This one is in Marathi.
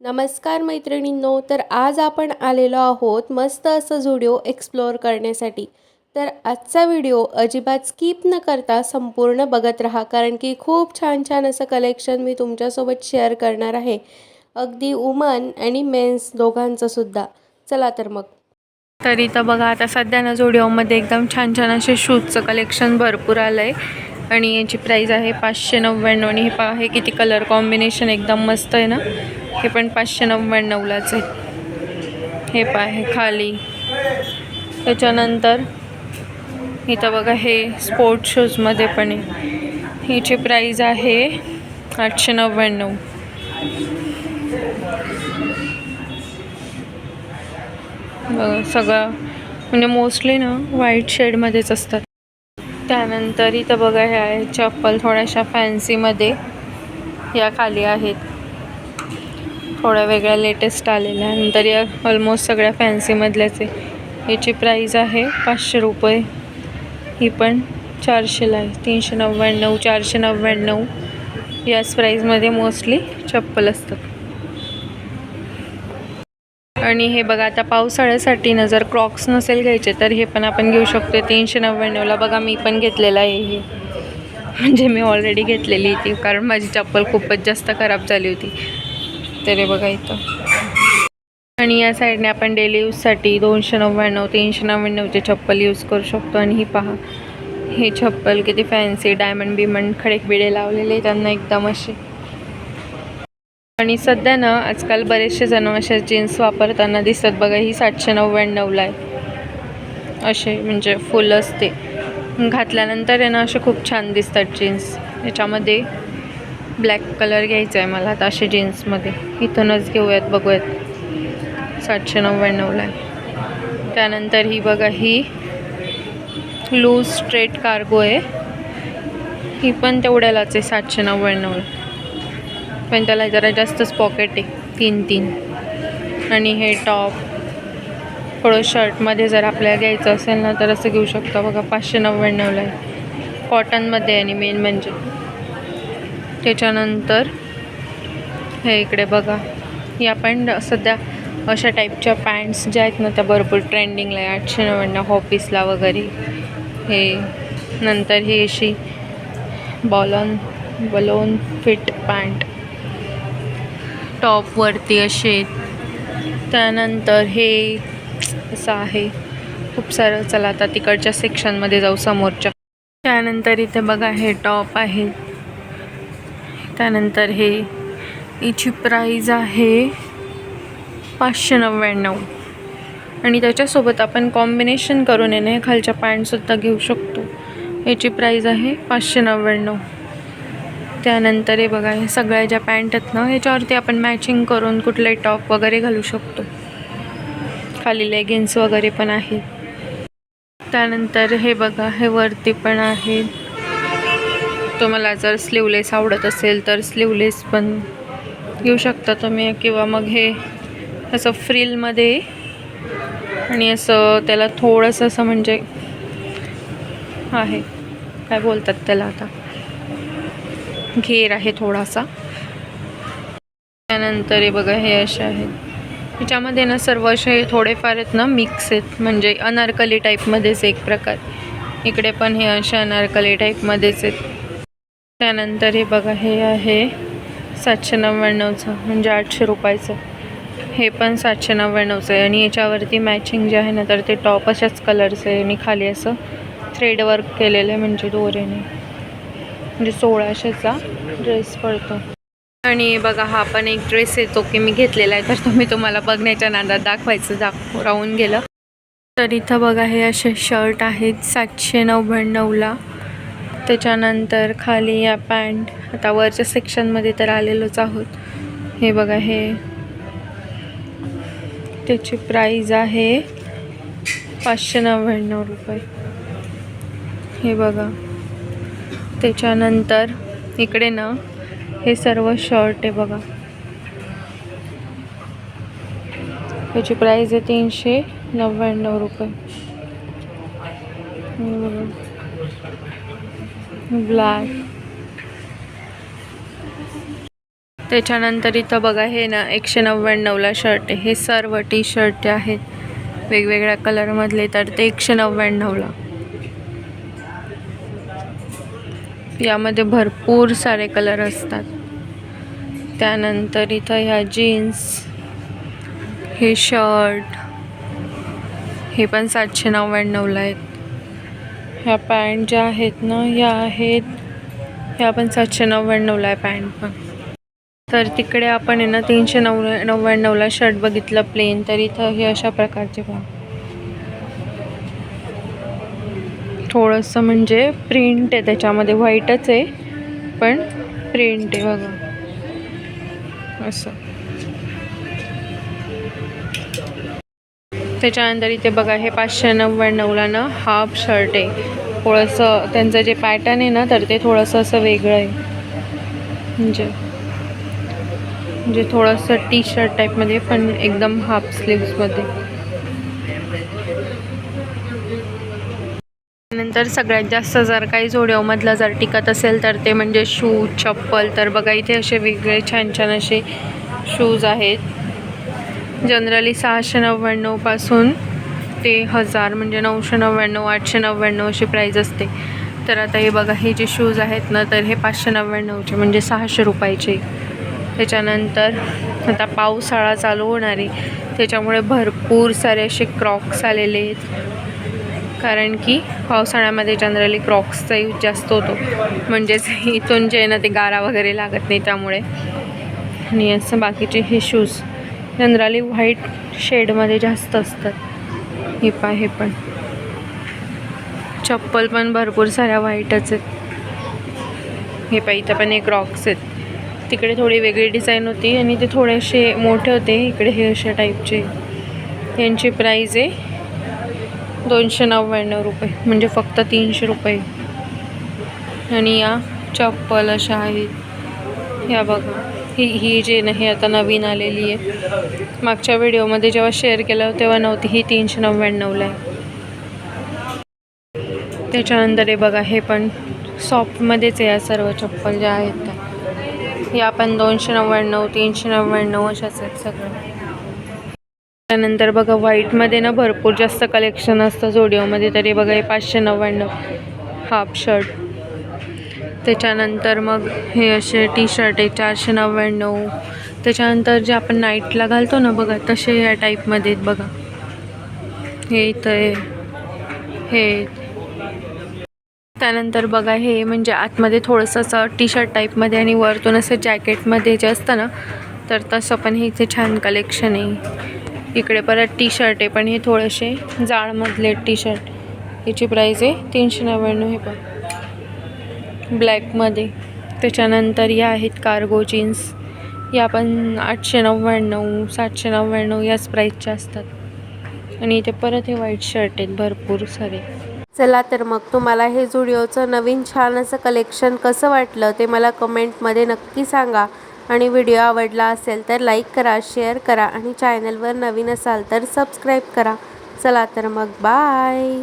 नमस्कार मैत्रिणींनो. तर आज आपण आलेलो आहोत मस्त असं झुडिओ एक्सप्लोअर करण्यासाठी. तर आजचा व्हिडिओ अजिबात स्किप न करता संपूर्ण बघत राहा, कारण की खूप छान छान असं कलेक्शन मी तुमच्यासोबत शेअर करणार आहे, अगदी वुमन आणि मेन्स दोघांचं सुद्धा. चला तर मग. तर इथं बघा, आता सध्या ना झुडिओमध्ये एकदम छान छान असे शूजचं कलेक्शन भरपूर आलं आहे आणि याची प्राईस आहे 599. आणि हे पहा, हे किती कलर कॉम्बिनेशन एकदम मस्त आहे ना. हे पण 599लाच आहे. हे पहा, हे खाली. त्याच्यानंतर इथं बघा, हे स्पोर्ट शूजमध्ये पण आहे. ह्याची प्राईस आहे 899. बघा, सगळं म्हणजे मोस्टली ना व्हाईट शेडमध्येच असतात. त्यानंतर इथं बघा, हे आहे चप्पल थोड्याशा फॅन्सीमध्ये. या खाली आहेत, थोड्या वेगळ्या लेटेस्ट आलेल्या. नंतर या ऑलमोस्ट सगळ्या फॅन्सीमधल्याच आहे. याची प्राईस आहे 500 रुपये. ही पण 400ला आहे. 399, 499 याच प्राईजमध्ये मोस्टली चप्पल असतात. आणि हे बघा, आता पावसाळ्यासाठी ना जर क्रॉक्स नसेल घ्यायचे तर हे पण आपण घेऊ शकतो 399ला. बघा, मी पण घेतलेलं आहे हे. म्हणजे मी ऑलरेडी घेतलेली ती, कारण माझी चप्पल खूपच जास्त खराब झाली होती. तर हे बघा इथं. आणि या साईडने आपण डेली यूजसाठी 299, 399चे चप्पल यूज करू शकतो. आणि ही पहा, हे चप्पल किती फॅन्सी, डायमंड बिमंड खडे लावलेले त्यांना एकदम असे. आणि सध्या ना आजकाल बरेचसे जण अशा जीन्स वापरताना दिसतात बघा. ही 799ला आहे. असे म्हणजे फुल असते, घातल्यानंतर आहे ना असे खूप छान दिसतात जीन्स. याच्यामध्ये ब्लॅक कलर घ्यायचा आहे मला आता असे जीन्समध्ये. इथूनच घेऊयात, बघूयात. 799ला आहे. त्यानंतर ही बघा, ही लूज स्ट्रेट कार्गो आहे. ही पण तेवढ्यालाच आहे 799ला, पण त्याला जरा जास्तच पॉकेट आहे, 3-3. आणि हे टॉप थोडं शर्टमध्ये जर आपल्याला घ्यायचं असेल ना तर असं घेऊ शकता बघा. 599ला आहे, कॉटनमध्ये. आणि मेन म्हणजे त्याच्यानंतर हे इकडे बघा, या पण सध्या अशा टाईपच्या पॅन्ट्स ज्या आहेत ना त्या भरपूर ट्रेंडिंगला आहे. 899 ऑफिसला वगैरे. हे नंतर ही अशी बलोन फिट पॅन्ट टॉपवरती असे. त्यानंतर हे असं आहे खूप सारं. चला आता तिकडच्या सेक्शनमध्ये जाऊ, समोरच्या. त्यानंतर इथे बघा, हे टॉप आहे. त्यानंतर हे, याची प्राईज आहे 599. आणि त्याच्यासोबत आपण कॉम्बिनेशन करून येणे खालच्या पॅन्टसुद्धा घेऊ शकतो. याची प्राईज आहे 599. त्यानंतर हे बघा, हे सगळ्या ज्या पॅन्ट आहेत ना ह्याच्यावरती आपण मॅचिंग करून कुठले टॉप वगैरे घालू शकतो. खाली लेगिन्स वगैरे पण आहे. त्यानंतर हे बघा, हे वरती पण आहे. तुम्हाला जर स्लीवलेस आवडत असेल तर स्लीवलेस पण घेऊ शकता तुम्ही. किंवा मग हे असं फ्रिलमध्ये आणि असं त्याला थोडंसं असं म्हणजे आहे, काय बोलतात त्याला आता, घेर आहे थोडासा. त्यानंतर हे बघा, हे असे आहेत. ह्याच्यामध्ये ना सर्व असे थोडेफार आहेत ना मिक्स आहेत, म्हणजे अनारकली टाईपमध्येच एक प्रकार. इकडे पण हे अशा अनारकली टाईपमध्येच आहेत. त्यानंतर हे बघा, हे आहे 799चं, म्हणजे 800 रुपयाचं. हे पण 799चं आहे. आणि याच्यावरती मॅचिंग जे आहे ना तर ते टॉप अशाच कलरचं आहे आणि खाली असं थ्रेड वर्क केलेलं आहे, म्हणजे दोऱ्याने. म्हणजे 1600चा ड्रेस पडतो. आणि बघा, हा पण एक ड्रेस येतो की मी घेतलेला आहे, तर तुम्ही तुम्हाला बघण्याच्या नादात राहून गेलं. तर इथं बघा, हे असे शर्ट आहेत 799ला. त्याच्यानंतर खाली या पॅन्ट. आता वरच्या सेक्शनमध्ये तर आलेलोच आहोत. हे बघा, हे त्याची प्राईज आहे 599 रुपये. हे बघा. त्याच्यानंतर इकडे ना हे सर्व शर्ट आहे बघा. त्याची प्राईज आहे 399 रुपये. ब्लॅक. त्याच्यानंतर इथं बघा हे ना 199ला शर्ट आहे. हे सर्व टी शर्ट आहेत वेगवेगळ्या कलरमधले, तर ते 199ला. यामध्ये भरपूर सारे कलर असतात. त्यानंतर इथं ह्या जीन्स, हे शर्ट, हे पण 799ला आहेत. ह्या पॅन्ट ज्या आहेत ना ह्या पण 799ला आहे पॅन्ट पण. तर तिकडे आपण आहे ना 399ला शर्ट बघितलं प्लेन, तर इथं हे अशा प्रकारचे पहा. थोडंसं म्हणजे प्रिंट आहे त्याच्यामध्ये, व्हाईटच आहे पण प्रिंट आहे बघा असं. त्याच्यानंतर इथे बघा हे 599ला ना हाफ शर्ट आहे. थोडंसं त्यांचं जे पॅटर्न आहे ना तर ते थोडंसं असं वेगळं आहे, म्हणजे थोडंसं टी शर्ट टाईपमध्ये पण एकदम हाफ स्लीव्समध्ये. नंतर सगळ्यात जास्त जर काही झोडिओमधलं जर टिकत असेल तर ते म्हणजे शूज, चप्पल. तर बघा इथे असे वेगळे छान छान असे शूज आहेत. जनरली 699पासून ते 1000 म्हणजे 999, 899 अशी प्राईज असते. तर आता हे बघा हे जे शूज आहेत ना तर हे 599चे म्हणजे 600 रुपयाचे. त्याच्यानंतर आता पावसाळा चालू होणार आहे त्याच्यामुळे भरपूर सारे असे क्रॉक्स आलेले आहेत, कारण की पावसाळ्यामध्ये जनरली क्रॉक्सचा यूज जास्त होतो, म्हणजेच इथून जे आहे ना ते गारा वगैरे लागत नाही त्यामुळे. आणि असं बाकीचे हे शूज जनरली व्हाईट शेडमध्ये जास्त असतात. हे पण चप्पल पण भरपूर साऱ्या व्हाईटच आहेत. हे इथं पण एक क्रॉक्स आहेत. तिकडे थोडी वेगळी डिझाईन होती आणि ते थोडेसे मोठे होते, इकडे हे अशा टाईपचे. यांची प्राईज आहे 299 रुपये म्हणजे फक्त 300 रुपये. आणि या चप्पल अशा आहेत, ह्या बघा. ही जे नाही आता नवीन आलेली आहे, मागच्या व्हिडिओमध्ये जेव्हा शेअर केलं तेव्हा नव्हती, ही 399ला आहे. त्याच्यानंतर हे बघा हे पण सॉफ्टमध्येच आहे. या सर्व चप्पल ज्या आहेत त्या या पण 299, 399 अशाच आहेत सगळं. त्यानंतर बघा व्हाईटमध्ये ना भरपूर जास्त कलेक्शन असतं झोडिओमध्ये. तरी बघा हे 599 हाफ शर्ट. त्याच्यानंतर मग हे असे टी शर्ट आहे 499. त्याच्यानंतर जे आपण नाईटला घालतो ना बघा तसे या टाईपमध्ये आहेत बघा. हे इथं आहे हे. त्यानंतर बघा हे म्हणजे आतमध्ये थोडंसं असं टी शर्ट टाईपमध्ये आणि वरतून असं जॅकेटमध्ये जे असतं ना तर तसं पण हे इथे छान कलेक्शन आहे. इकडे परत टी शर्ट आहे पण हे थोडेसे जाडमधले टी शर्ट. याची प्राईज आहे 399. हे पण ब्लॅकमध्ये. त्याच्यानंतर या आहेत कार्गो जीन्स, या पण 899, 799 याच प्राईजच्या असतात. आणि इथे परत हे व्हाईट शर्ट आहेत भरपूर सारे. चला तर मग तुम्हाला हे झोडिओचं नवीन छान असं कलेक्शन कसं वाटलं ते मला कमेंटमध्ये नक्की सांगा. आणि व्हिडिओ आवडला असेल तर लाईक करा, शेअर करा आणि चॅनलवर नवीन असाल तर सबस्क्राईब करा. चला तर मग बाय.